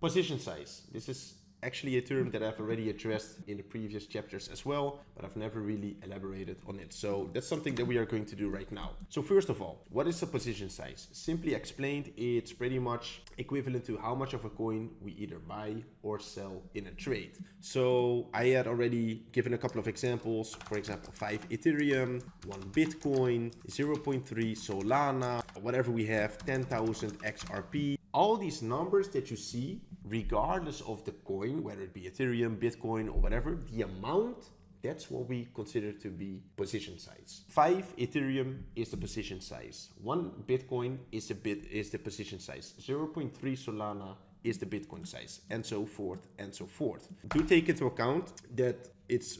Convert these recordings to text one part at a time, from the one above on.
Position size. This is actually a term that I've already addressed in the previous chapters as well, but I've never really elaborated on it. So that's something that we are going to do right now. So first of all, what is a position size? Simply explained, it's pretty much equivalent to how much of a coin we either buy or sell in a trade. So I had already given a couple of examples. For example, 5 Ethereum, 1 Bitcoin, 0.3 Solana, whatever we have, 10,000 XRP. All these numbers that you see, regardless of the coin, whether it be Ethereum, Bitcoin, or whatever, the amount, that's what we consider to be position size. 5 Ethereum is the position size. 1 Bitcoin is the position size. 0.3 Solana is the Bitcoin size, and so forth and so forth. Do take into account that it's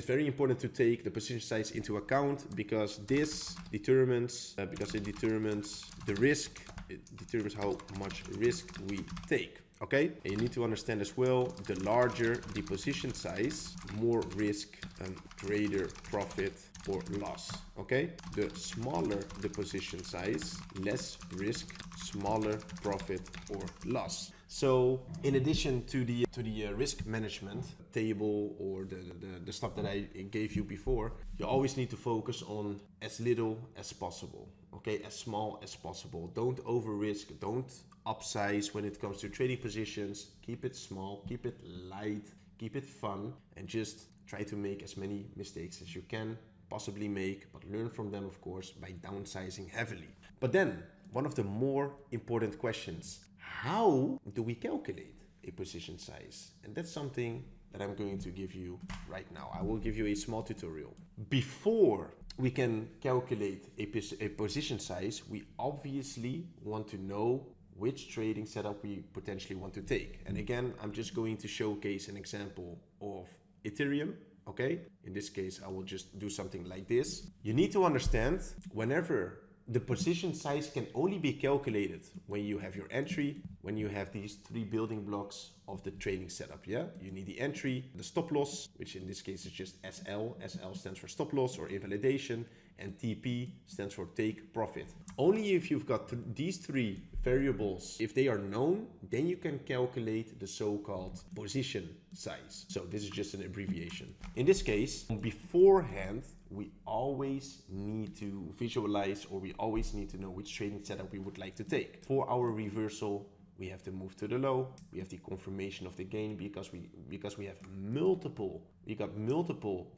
very important to take the position size into account, because this determines, the risk. It determines how much risk we take. Okay, and you need to understand as well, the larger the position size, more risk and greater profit or loss. Okay, the smaller the position size, less risk, smaller profit or loss. So in addition to the risk management table or the stuff that I gave you before, you always need to focus on as little as possible. Okay, as small as possible. Don't over risk, don't upsize when it comes to trading positions. Keep it small, keep it light, keep it fun, and just try to make as many mistakes as you can possibly make, but learn from them, of course, by downsizing heavily. But then one of the more important questions, how do we calculate a position size? And that's something that I'm going to give you right now. I will give you a small tutorial. Before we can calculate a position size, we obviously want to know which trading setup we potentially want to take. And again, I'm just going to showcase an example of Ethereum. Okay, in this case, I will just do something like this. You need to understand, whenever the position size can only be calculated when you have your entry, when you have these 3 building blocks of the trading setup. Yeah, you need the entry, the stop loss, which in this case is just SL. SL stands for stop loss or invalidation, and TP stands for take profit. Only if you've got these 3 variables, if they are known, then you can calculate the so-called position size. So this is just an abbreviation. In this case, beforehand, we always need to visualize, or we always need to know which trading setup we would like to take. For our reversal, we have to move to the low. We have the confirmation of the gain because we have multiple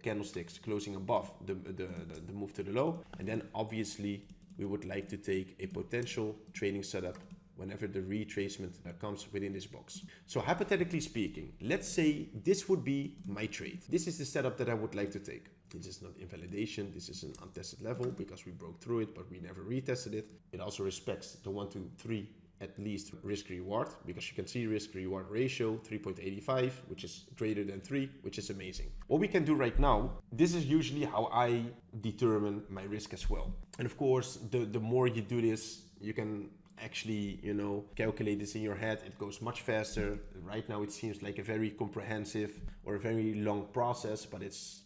candlesticks closing above the move to the low. And then obviously we would like to take a potential trading setup whenever the retracement comes within this box. So hypothetically speaking, let's say this would be my trade. This is the setup that I would like to take. This is not invalidation. This is an untested level because we broke through it, but we never retested it. It also respects the 1 to 3 at least risk reward, because you can see risk reward ratio 3.85, which is greater than 3, which is amazing. What we can do right now, this is usually how I determine my risk as well. And of course, the more you do this, you can actually, calculate this in your head. It goes much faster. Right now it seems like a very comprehensive or a very long process, but it's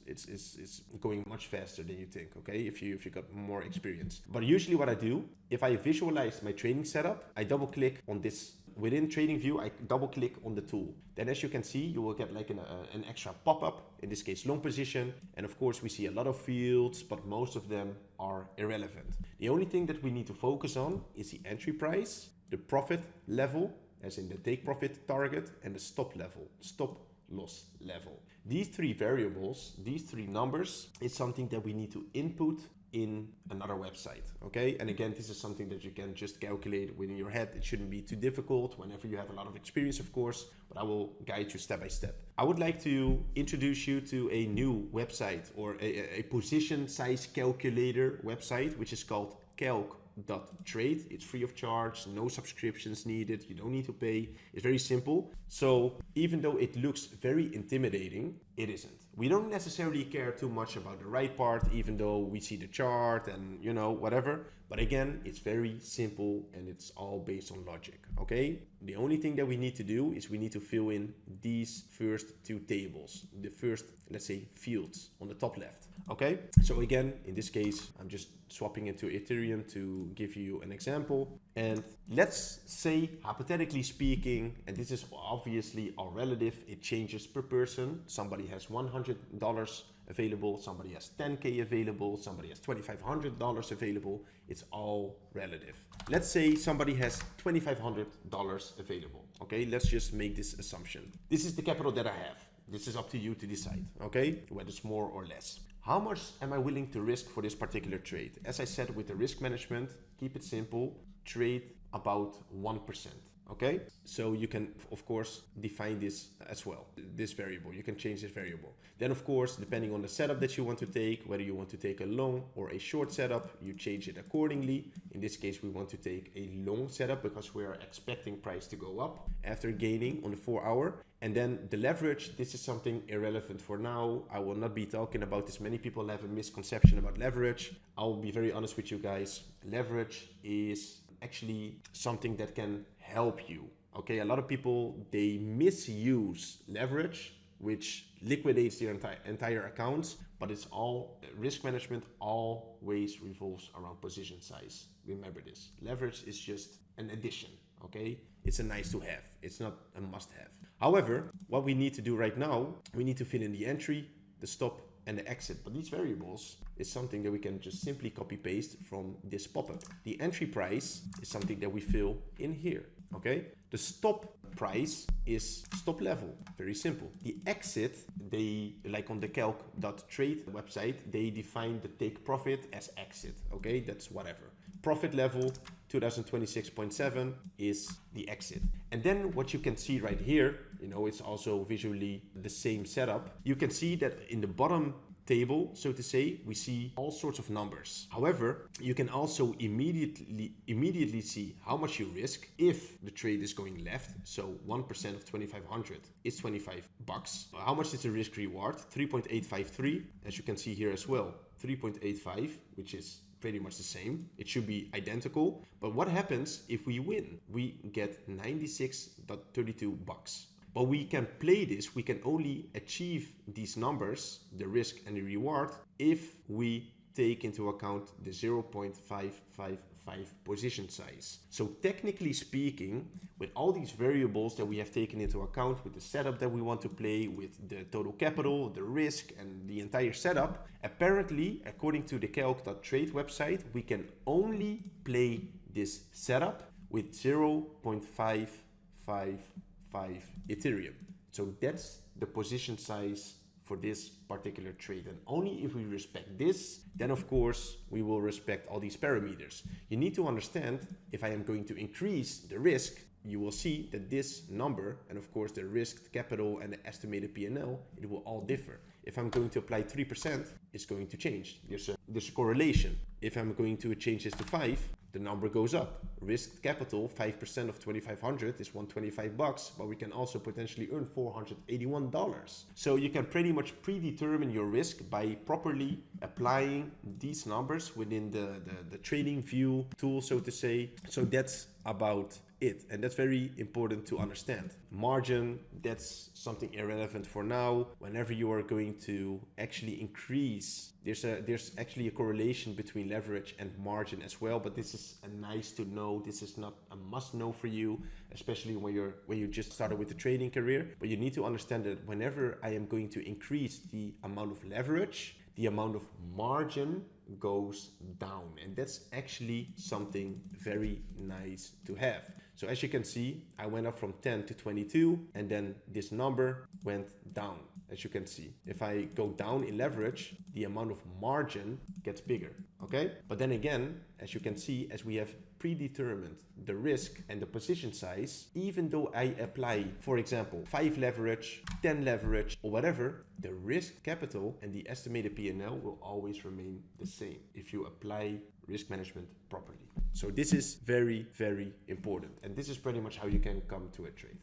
going much faster than you think, okay, if you got more experience. But usually what I do, if I visualize my trading setup, I double click on this. Within TradingView, I double click on the tool. Then as you can see, you will get like an extra pop-up, in this case long position. And of course we see a lot of fields, but most of them are irrelevant. The only thing that we need to focus on is the entry price, the profit level, as in the take profit target, and the stop level, stop loss level. These 3 variables, these 3 numbers, is something that we need to input in another website. Okay, and again, this is something that you can just calculate within your head. It shouldn't be too difficult whenever you have a lot of experience, of course, but I will guide you step by step. I would like to introduce you to a new website, or a position size calculator website, which is called calc.trade. It's free of charge, no subscriptions needed, you don't need to pay. It's very simple. So even though it looks very intimidating, it isn't. We don't necessarily care too much about the right part, even though we see the chart and whatever. But again, it's very simple and it's all based on logic. Okay, the only thing that we need to do is we need to fill in these first 2 tables, the first, let's say, fields on the top left. Okay, so again, in this case, I'm just swapping into Ethereum to give you an example. And let's say, hypothetically speaking, and this is obviously all relative, it changes per person. Somebody has $100 available, somebody has 10K available, somebody has $2,500 available. It's all relative. Let's say somebody has $2,500 available. Okay, let's just make this assumption. This is the capital that I have. This is up to you to decide, okay, whether it's more or less. How much am I willing to risk for this particular trade? As I said, with the risk management, keep it simple, trade about 1%. Okay, so you can of course define this as well, this variable. You can change this variable. Then of course, depending on the setup that you want to take, whether you want to take a long or a short setup, you change it accordingly. In this case, we want to take a long setup because we are expecting price to go up after gaining on the 4 hour. And then the leverage, this is something irrelevant for now. I will not be talking about this. Many people have a misconception about leverage. I'll be very honest with you guys. Leverage is actually something that can help you. Okay, a lot of people, they misuse leverage, which liquidates their entire accounts, but it's all risk management always revolves around position size. Remember this. Leverage is just an addition. Okay, it's a nice to have. It's not a must have. However, what we need to do right now, we need to fill in the entry, the stop, and the exit. But these variables is something that we can just simply copy paste from this pop-up. The entry price is something that we fill in here. Okay, the stop price is stop level. Very simple. The exit, they, like on the calc.trade website, they define the take profit as exit. Okay, that's whatever. Profit level 2026.7 is the exit. And then what you can see right here, you know, it's also visually the same setup. You can see that in the bottom table, so to say, we see all sorts of numbers. However, you can also immediately see how much you risk if the trade is going left. So 1% of 2,500 is 25 bucks. How much is the risk reward? 3.853, as you can see here as well. 3.85, which is pretty much the same. It should be identical. But what happens if we win? We get 96.32 bucks. But we can play this, we can only achieve these numbers, the risk and the reward, if we take into account the 0.555 position size. So technically speaking, with all these variables that we have taken into account, with the setup that we want to play, with the total capital, the risk, and the entire setup, apparently, according to the calc.trade website, we can only play this setup with 0.555 Ethereum. So that's the position size for this particular trade. And only if we respect this, then of course we will respect all these parameters. You need to understand, if I am going to increase the risk, you will see that this number, and of course the risked capital and the estimated P&L, it will all differ. If I'm going to apply 3%, it's going to change. There's a correlation. If I'm going to change this to 5, the number goes up. Risked capital, 5% of 2,500 is 125 bucks, but we can also potentially earn $481. So you can pretty much predetermine your risk by properly applying these numbers within the trading view tool, so to say. So that's about it, and that's very important to understand. Margin, that's something irrelevant for now. Whenever you are going to actually increase, there's actually a correlation between leverage and margin as well, but this is a nice to know. This is not a must know for you, especially when you just started with the trading career. But you need to understand that whenever I am going to increase the amount of leverage, the amount of margin goes down, and that's actually something very nice to have. So as you can see, I went up from 10 to 22, and then this number went down, as you can see. If I go down in leverage, the amount of margin gets bigger, okay? But then again, as you can see, as we have predetermined the risk and the position size, even though I apply, for example, 5 leverage, 10 leverage, or whatever, the risk capital and the estimated P&L will always remain the same if you apply risk management properly. So this is very, very important. And this is pretty much how you can come to a trade.